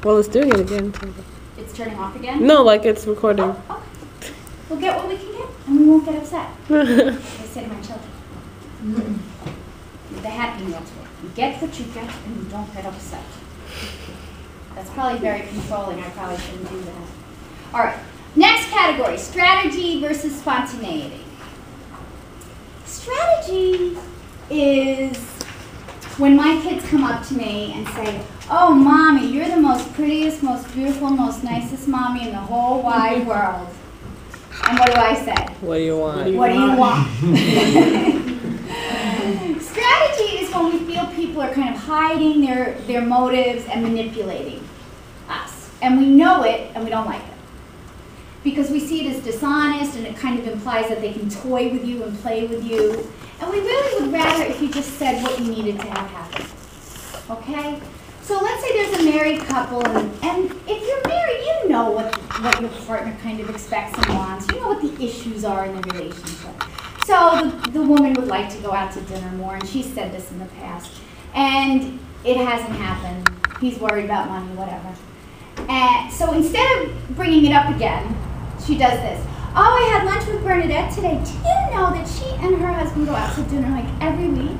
Well, it's doing it again. It's turning off again? No, like it's recording. Oh, okay. We'll get what we can get, and we won't get upset. I say to my children. The happy meals. You get what you get, and you don't get upset. That's probably very controlling. I probably shouldn't do that. All right. Next category, strategy versus spontaneity. Strategy is when my kids come up to me and say, "Oh, Mommy, you're the most prettiest, most beautiful, most nicest mommy in the whole wide world." And what do I say? What do you want? What do you want? Strategy is when we feel people are kind of hiding their motives and manipulating us. And we know it and we don't like it. Because we see it as dishonest and it kind of implies that they can toy with you and play with you. And we really would rather if you just said what you needed to have happen. Okay? So let's say there's a married couple, and if you're married, you know what your partner kind of expects and wants. You know what the issues are in the relationship. So the woman would like to go out to dinner more, and she's said this in the past. And it hasn't happened. He's worried about money, whatever. And so instead of bringing it up again, she does this. "Oh, I had lunch with Bernadette today. Do you know that she and her husband go out to dinner like every week?"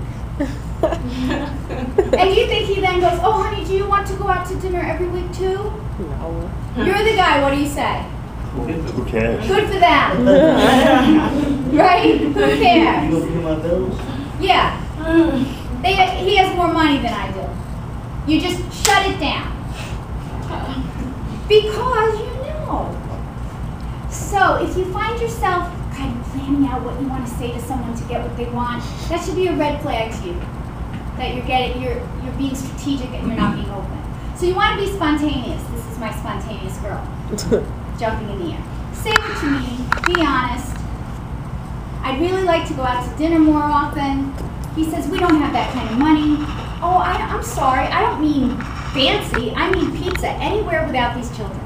And you think he then goes, "Oh, honey, do you want to go out to dinner every week too?" No. You're the guy. What do you say? Who cares? Good for them. Right? Who cares? You gonna pay my bills? Yeah. He has more money than I do. You just shut it down. Because you know. So if you find yourself kind of planning out what you want to say to someone to get what they want, that should be a red flag to you. That you're being strategic and you're not being open. So you want to be spontaneous. This is my spontaneous girl. Jumping in the air. Say what you mean. Be honest. I'd really like to go out to dinner more often. He says, "We don't have that kind of money." "Oh, I'm sorry. I don't mean fancy. I mean pizza anywhere without these children.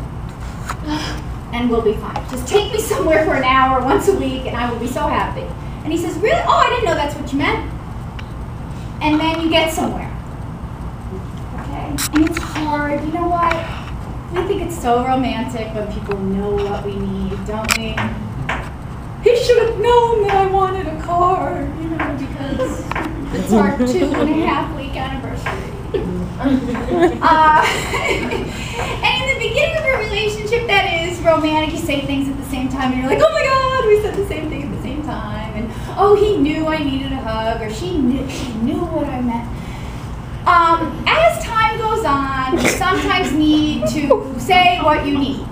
And we'll be fine. Just take me somewhere for an hour once a week and I will be so happy." And he says, "Really? Oh, I didn't know that's what you meant." And then you get somewhere. Okay? And it's hard. You know what? We think it's so romantic when people know what we need, don't we? He should have known that I wanted a car, you know, because it's our 2.5-week anniversary. And in the beginning of a relationship that is romantic, you say things at the same time, and you're like, "Oh my God, we said the same thing at the same time," and "Oh, he knew I needed a hug," or she knew what I meant. As time goes on, you sometimes need to say what you need.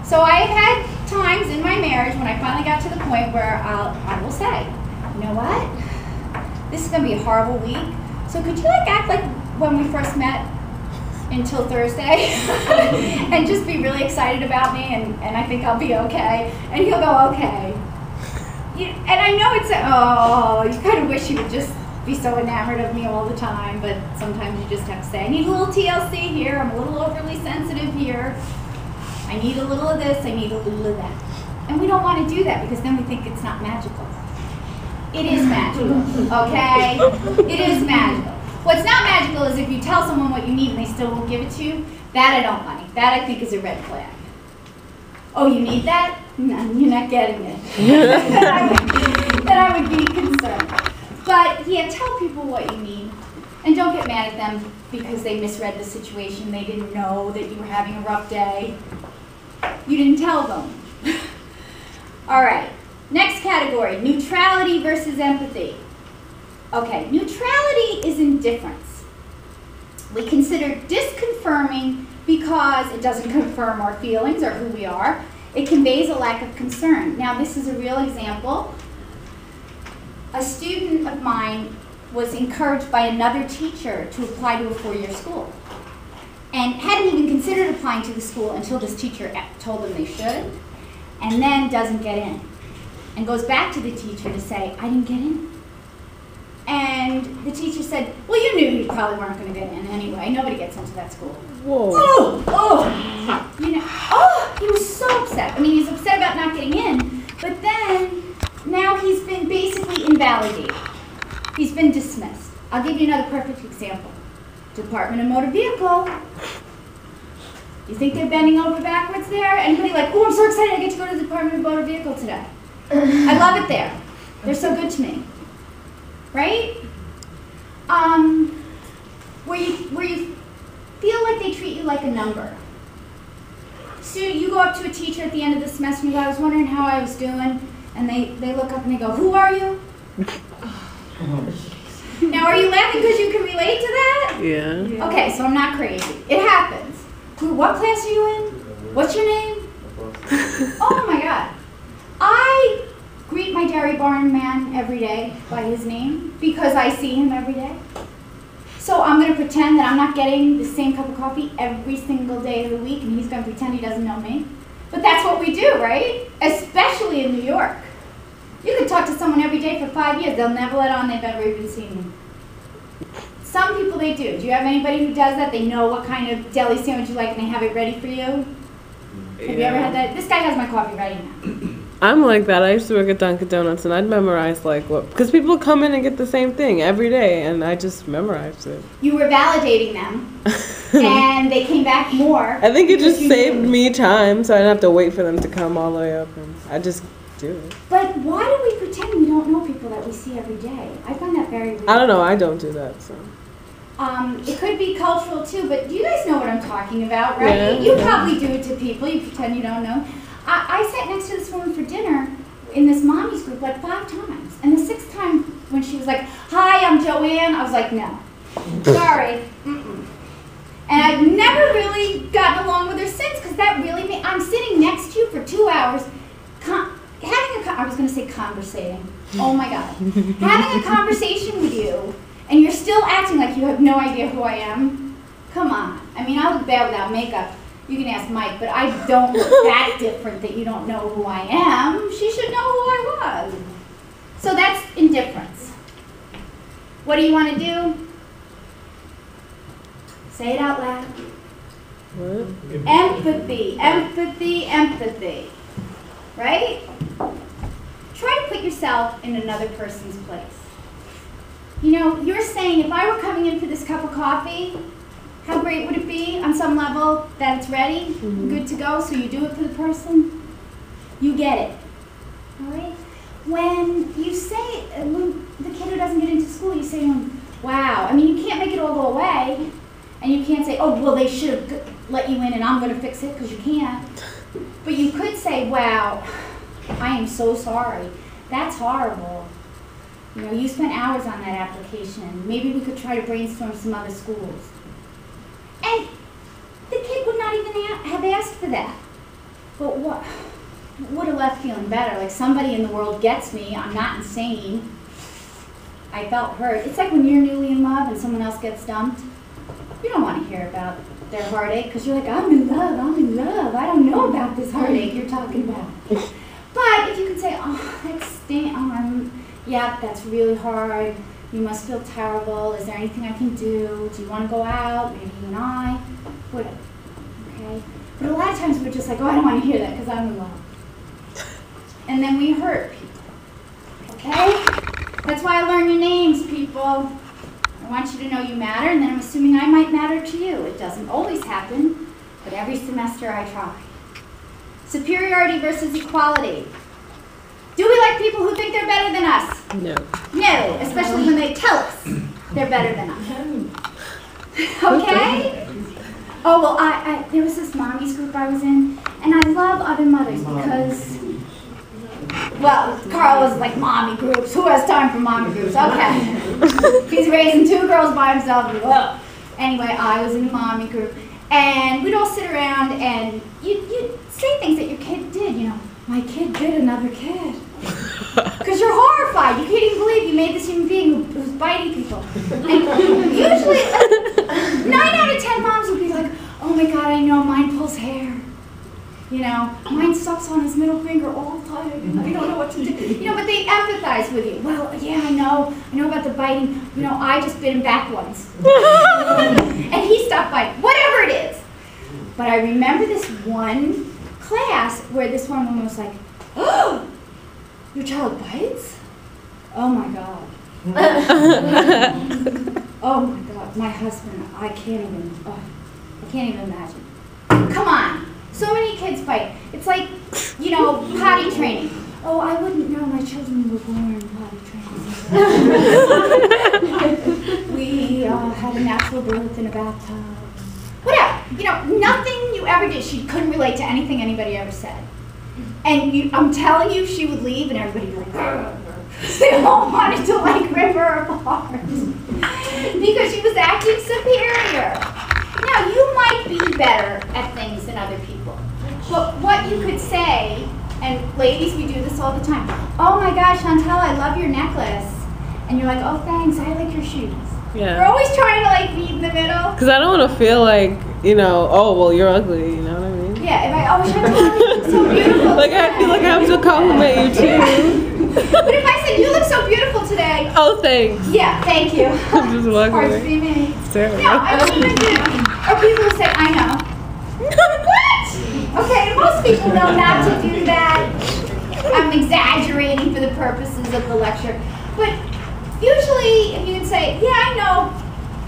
So I have had times in my marriage when I finally got to the point where I will say, "You know what? This is going to be a horrible week. So could you act like when we first met until Thursday and just be really excited about me and I think I'll be okay." And he'll go, "Okay." And I know it's, you kind of wish you would just be so enamored of me all the time, but sometimes you just have to say, "I need a little TLC here, I'm a little overly sensitive here. I need a little of this, I need a little of that." And we don't want to do that because then we think it's not magical. It is magical, okay? It is magical. What's not magical is if you tell someone what you need and they still won't give it to you. That I don't like. That I think is a red flag. "Oh, you need that? No, you're not getting it." Then I would be concerned. But yeah, tell people what you need. And don't get mad at them because they misread the situation. They didn't know that you were having a rough day. You didn't tell them. All right. Next category, neutrality versus empathy. Okay, neutrality is indifference. We consider disconfirming because it doesn't confirm our feelings or who we are. It conveys a lack of concern. Now, this is a real example. A student of mine was encouraged by another teacher to apply to a 4-year school and hadn't even considered applying to the school until this teacher told them they should, and then doesn't get in and goes back to the teacher to say, "I didn't get in." And the teacher said, "Well, you knew you probably weren't going to get in anyway. Nobody gets into that school." Whoa. He was so upset. I mean, he's upset about not getting in, but then now he's been basically invalidated. He's been dismissed. I'll give you another perfect example. Department of Motor Vehicle. You think they're bending over backwards there? Anybody like, oh, I'm so excited I get to go to the Department of Motor Vehicle today. I love it there. They're so good to me. Right? Where you feel like they treat you like a number. Student, you go up to a teacher at the end of the semester and you go, I was wondering how I was doing, and they look up and they go, who are you? Now, are you laughing because you can relate to that? Yeah. Okay, so I'm not crazy. It happens. What class are you in? What's your name? Oh my God. I greet my dairy barn man every day by his name because I see him every day. So I'm going to pretend that I'm not getting the same cup of coffee every single day of the week, and he's going to pretend he doesn't know me. But that's what we do, right? Especially in New York. You can talk to someone every day for 5 years. They'll never let on they've ever even seen you. Some people, they do. Do you have anybody who does that? They know what kind of deli sandwich you like, and they have it ready for you? Have you ever had that? This guy has my coffee ready now. I'm like that. I used to work at Dunkin' Donuts, and I'd memorize like what, because people come in and get the same thing every day, and I just memorized it. You were validating them, and they came back more. I think it just saved me time, so I didn't have to wait for them to come all the way up, and I just do it. But why do we pretend we don't know people that we see every day? I find that very weird. I don't know. I don't do that, so. It could be cultural too, but do you guys know what I'm talking about, right? Yeah. You probably do it to people. You pretend you don't know. I sat next to this woman for dinner in this mommy's group like 5 times. And the 6th time when she was like, hi, I'm Joanne, I was like, no. Sorry. Mm-mm. And I've never really gotten along with her since because that really means I'm sitting next to you for 2 hours I was going to say conversating. Oh my God. Having a conversation with you and you're still acting like you have no idea who I am? Come on. I mean, I look bad without makeup. You can ask Mike, but I don't look that different that you don't know who I am. She should know who I was. So that's indifference. What do you want to do? Say it out loud. What? Empathy, empathy, empathy. Right? Try to put yourself in another person's place. You know, you're saying if I were coming in for this cup of coffee, how great would it be on some level that it's ready, good to go, so you do it for the person? You get it. All right? When you say, when the kid who doesn't get into school, you say to him, wow. I mean, you can't make it all go away. And you can't say, oh, well, they should have let you in and I'm going to fix it, because you can't. But you could say, wow, I am so sorry. That's horrible. You know, you spent hours on that application. Maybe we could try to brainstorm some other schools. And the kid would not even have asked for that. But what would have left feeling better? Like somebody in the world gets me. I'm not insane. I felt hurt. It's like when you're newly in love and someone else gets dumped. You don't want to hear about their heartache because you're like, I'm in love, I'm in love. I don't know about this heartache you're talking about. But if you could say, oh, that stinks. Yeah, that's really hard. You must feel terrible. Is there anything I can do? Do you want to go out? Maybe you and I? Whatever. Okay? But a lot of times we're just like, oh, I don't want to hear that because I'm in love. And then we hurt people. Okay? That's why I learn your names, people. I want you to know you matter, and then I'm assuming I might matter to you. It doesn't always happen, but every semester I try. Superiority versus equality. Do we like people who think they're better than us? No. No, especially when they tell us they're better than us. Okay? Oh, well, there was this mommy's group I was in, and I love other mothers because, well, Carl was like, mommy groups. Who has time for mommy groups? Okay. He's raising 2 girls by himself. Whoa. Anyway, I was in the mommy group, and we'd all sit around, and you'd say things that your kid did, you know. My kid bit another kid. Because you're horrified. You can't even believe you made this human being who's biting people. And usually, 9 out of 10 moms would be like, oh my God, I know, mine pulls hair. You know, mine sucks on his middle finger all the time. And we don't know what to do. You know, but they empathize with you. Well, yeah, I know about the biting. You know, I just bit him back once. And he stopped biting. Whatever it is. But I remember this one class where this one woman was like, oh, your child bites? Oh my God. Oh my God, my husband, I can't even imagine. Come on. So many kids fight. It's like, you know, potty training. Oh, I wouldn't know my children were born potty trained. We had a natural birth in a bathtub. Whatever. You know, nothing you ever did. She couldn't relate to anything anybody ever said. And I'm telling you, she would leave and everybody would be like, they all wanted to like rip her apart because she was acting superior. Now, you might be better at things than other people, but what you could say, and ladies, we do this all the time. Oh my gosh, Chantel, I love your necklace. And you're like, oh thanks, I like your shoes. Yeah. We're always trying to like meet in the middle. Because I don't want to feel like, you know, oh, well, you're ugly, you know what I mean? Yeah, if I, oh, Chantel, you look so beautiful. Like, I feel like I have to compliment you too. But if I said, you look so beautiful today. Oh, thanks. Yeah, thank you. I'm just walking Hard to away. be me. It's terrible. No, I don't even do. Or people who say, I know. What? Okay, most people know not to do that. I'm exaggerating for the purposes of the lecture. But usually, if you can say, yeah, I know.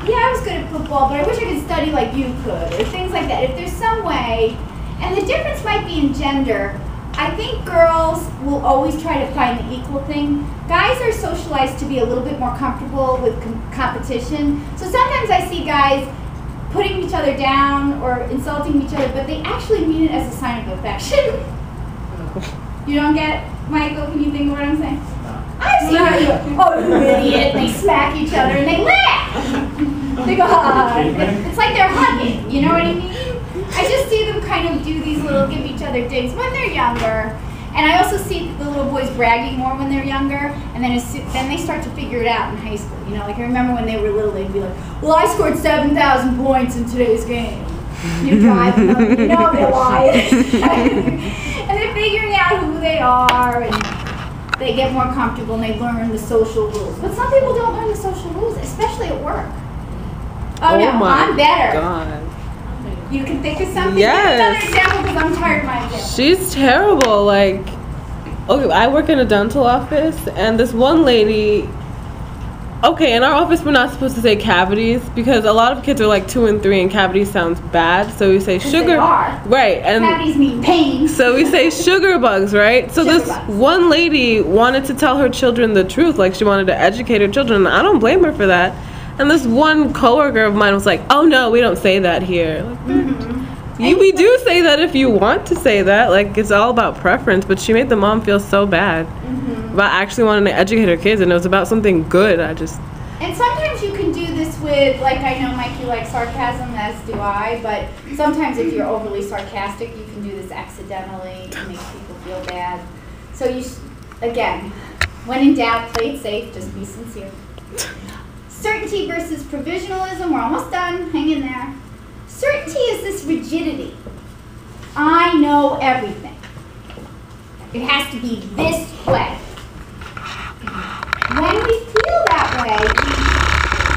Yeah, I was good at football, but I wish I could study like you could, or things like that. If there's some way, and the difference might be in gender. I think girls will always try to find the equal thing. Guys are socialized to be a little bit more comfortable with competition. So sometimes I see guys putting each other down or insulting each other, but they actually mean it as a sign of affection. You don't get, Michael, can you think of what I'm saying? I've seen how you go, oh, you idiot, they smack each other and they laugh. They go, it's like they're hugging, you know what I mean? I just see them kind of do these little give each other digs when they're younger. And I also see the little boys bragging more when they're younger, and then then they start to figure it out in high school. You know, like I remember when they were little, they'd be like, well, I scored 7,000 points in today's game. You drive them, you know they're lying. And they're figuring out who they are, and they get more comfortable, and they learn the social rules. But some people don't learn the social rules, especially at work. Oh no, I'm better. God. You can think of something? Yes. Give another example because I'm tired of my example. She's terrible. Like, okay, I work in a dental office, and this one lady, okay, in our office we're not supposed to say cavities because a lot of kids are like 2 and 3 and cavities sounds bad, so we say sugar. They are. Right. And cavities mean pain. so we say sugar bugs, right? So Sugar this bugs. one lady wanted to tell her children the truth, like she wanted to educate her children. I don't blame her for that. And this one coworker of mine was like, "Oh no, we don't say that here." Like, we do say that if you want to say that. Like, it's all about preference. But she made the mom feel so bad about actually wanting to educate her kids, and it was about something good. And sometimes you can do this with, like, I know, Mike, you like sarcasm, as do I, but sometimes if you're overly sarcastic, you can do this accidentally to make people feel bad. So you, again, when in doubt, play it safe, just be sincere. Certainty versus provisionalism. We're almost done. Hang in there. Certainty is this rigidity. I know everything. It has to be this way. When we feel that way,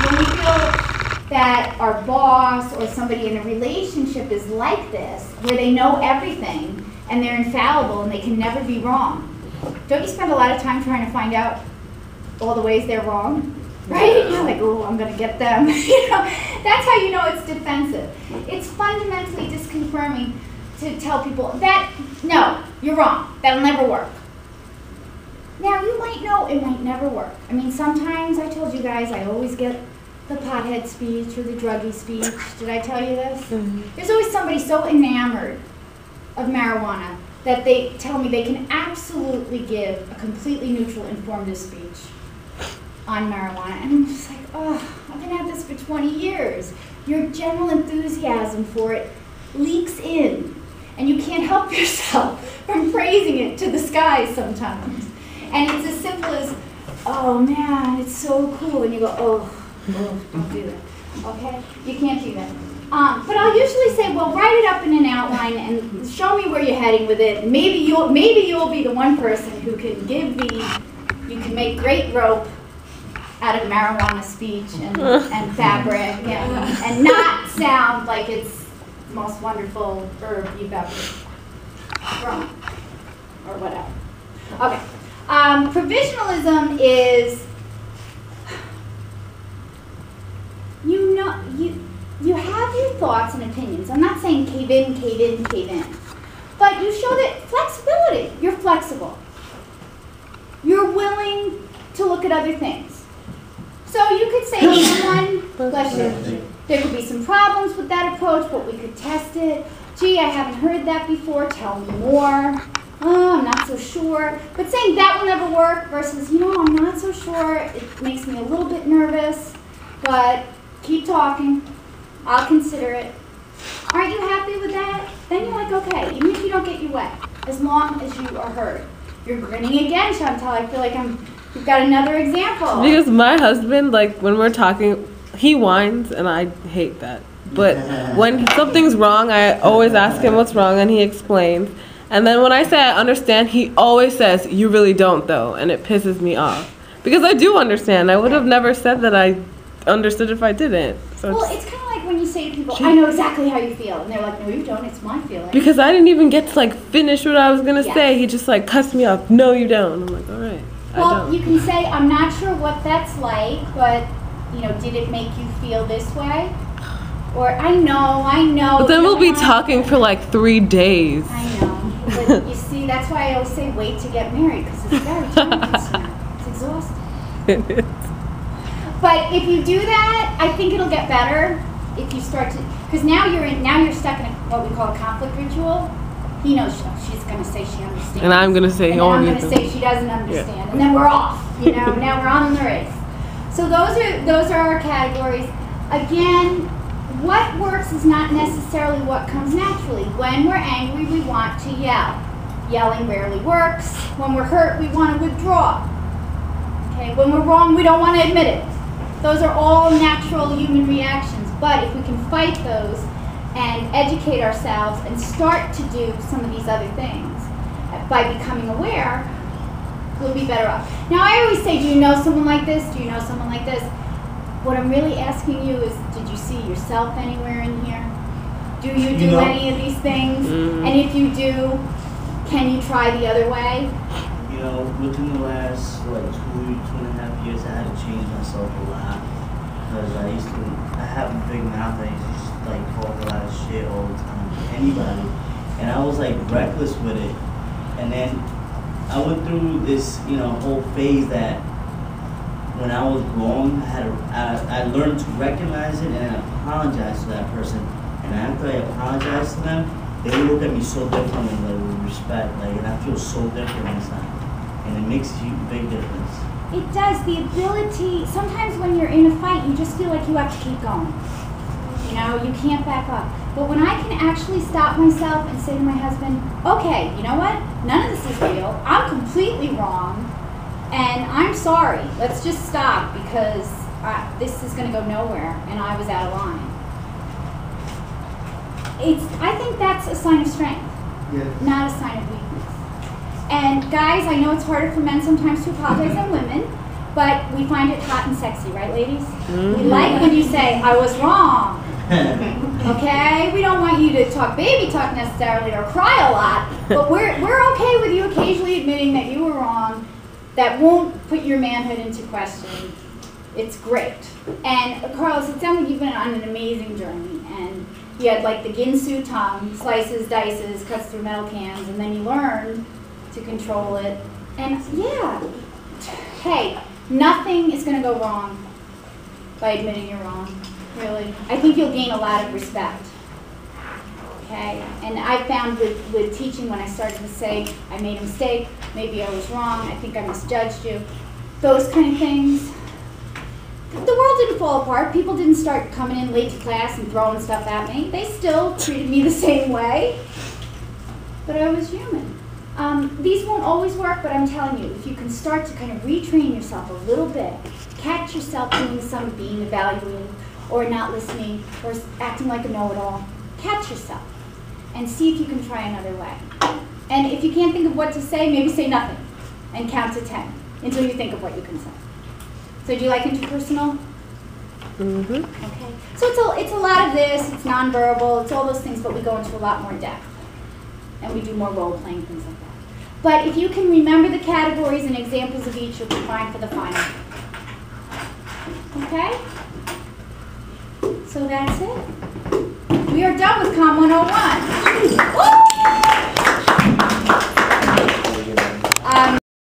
when we feel that our boss or somebody in a relationship is like this, where they know everything and they're infallible and they can never be wrong, don't you spend a lot of time trying to find out all the ways they're wrong? Right? You're like, oh, I'm going to get them. You know, that's how you know it's defensive. It's fundamentally disconfirming to tell people that, no, you're wrong. That'll never work. Now, you might know it might never work. I mean, sometimes, I told you guys, I always get the pothead speech or the druggie speech. Did I tell you this? There's always somebody so enamored of marijuana that they tell me they can absolutely give a completely neutral, informative speech on marijuana. And I'm just like, oh, I've been at this for 20 years. Your general enthusiasm for it leaks in, and you can't help yourself from praising it to the skies sometimes. And it's as simple as, oh man, it's so cool. And you go, oh, don't do that. Okay? You can't do that. But I'll usually say, well, write it up in an outline and show me where you're heading with it. Maybe you'll be the one person who can you can make great rope out of marijuana speech and fabric and not sound like it's the most wonderful herb you've ever grown or whatever. Okay. Provisionalism is, you have your thoughts and opinions. I'm not saying cave in, cave in, cave in. But you show that flexibility. You're flexible. You're willing to look at other things. So you could say to someone, bless you, there could be some problems with that approach, but we could test it. Gee, I haven't heard that before. Tell me more. Oh, I'm not so sure. But saying that will never work versus, I'm not so sure. It makes me a little bit nervous, but keep talking. I'll consider it. Aren't you happy with that? Then you're like, okay, even if you don't get your way, as long as you are heard. You're grinning again, Chantal. I feel like you've got another example. Because my husband, like, when we're talking, he whines, and I hate that. But when something's wrong, I always ask him what's wrong, and he explains. And then when I say I understand, he always says, you really don't, though, and it pisses me off. Because I do understand. I would have never said that I understood if I didn't. So well, it's kind of like when you say to people, I know exactly how you feel. And they're like, no, you don't. It's my feeling. Because I didn't even get to, like, finish what I was going to say. He just, like, cussed me off. No, you don't. I'm like, all right. Well, you can say, I'm not sure what that's like, but, did it make you feel this way? Or, I know. But then we'll be talking for, like, 3 days. I know. But you see, that's why I always say wait to get married, because it's very time consuming. It's exhausting. But if you do that, I think it'll get better if you start to, because now you're stuck in what we call a conflict ritual. He knows she's going to say she understands. And I'm going to say, I'm going to say she doesn't understand. Yeah. And then we're off, now we're on the race. So those are our categories. Again, what works is not necessarily what comes naturally. When we're angry, we want to yell. Yelling rarely works. When we're hurt, we want to withdraw. Okay? When we're wrong, we don't want to admit it. Those are all natural human reactions. But if we can fight those and educate ourselves and start to do some of these other things by becoming aware, we'll be better off. Now, I always say, do you know someone like this? Do you know someone like this? What I'm really asking you is, did you see yourself anywhere in here? Do you do any of these things? Mm-hmm. And if you do, can you try the other way? Within the last, 2.5 years, I had to change myself a lot. Because I have a big mouth. I used to just, talk a lot of shit all the time to anybody. And I was, reckless with it. And then I went through this, whole phase that when I was wrong, I learned to recognize it and apologize to that person. And after I apologized to them, they would look at me so differently, with respect, and I feel so different inside. And it makes a big difference. It does. The ability, sometimes when you're in a fight, you just feel like you have to keep going. You can't back up. But when I can actually stop myself and say to my husband, okay, you know what? None of this is real. I'm completely wrong. And I'm sorry. Let's just stop because this is going to go nowhere and I was out of line. I think that's a sign of strength, not a sign of weakness. And guys, I know it's harder for men sometimes to apologize than women, but we find it hot and sexy, right, ladies? Mm-hmm. We like when you say, I was wrong. Okay? We don't want you to talk baby talk necessarily or cry a lot, but we're okay with you occasionally admitting that you were wrong. That won't put your manhood into question. It's great. And Carlos, it sounds like you've been on an amazing journey. And you had the Ginsu tongue, slices, dices, cuts through metal cans, and then you learned to control it. And hey, nothing is going to go wrong by admitting you're wrong, really. I think you'll gain a lot of respect. Okay, and I found with teaching when I started to say, I made a mistake, maybe I was wrong, I think I misjudged you, those kind of things, the world didn't fall apart. People didn't start coming in late to class and throwing stuff at me. They still treated me the same way, but I was human. These won't always work, but I'm telling you, if you can start to kind of retrain yourself a little bit, catch yourself doing some being evaluated, or not listening, or acting like a know-it-all, catch yourself. And see if you can try another way. And if you can't think of what to say, maybe say nothing. And count to 10 until you think of what you can say. So do you like interpersonal? Mm-hmm. Okay. So it's a lot of this, it's nonverbal, it's all those things, but we go into a lot more depth. And we do more role-playing, things like that. But if you can remember the categories and examples of each, you'll be fine for the final. Okay? So that's it. We are done with Comm 101.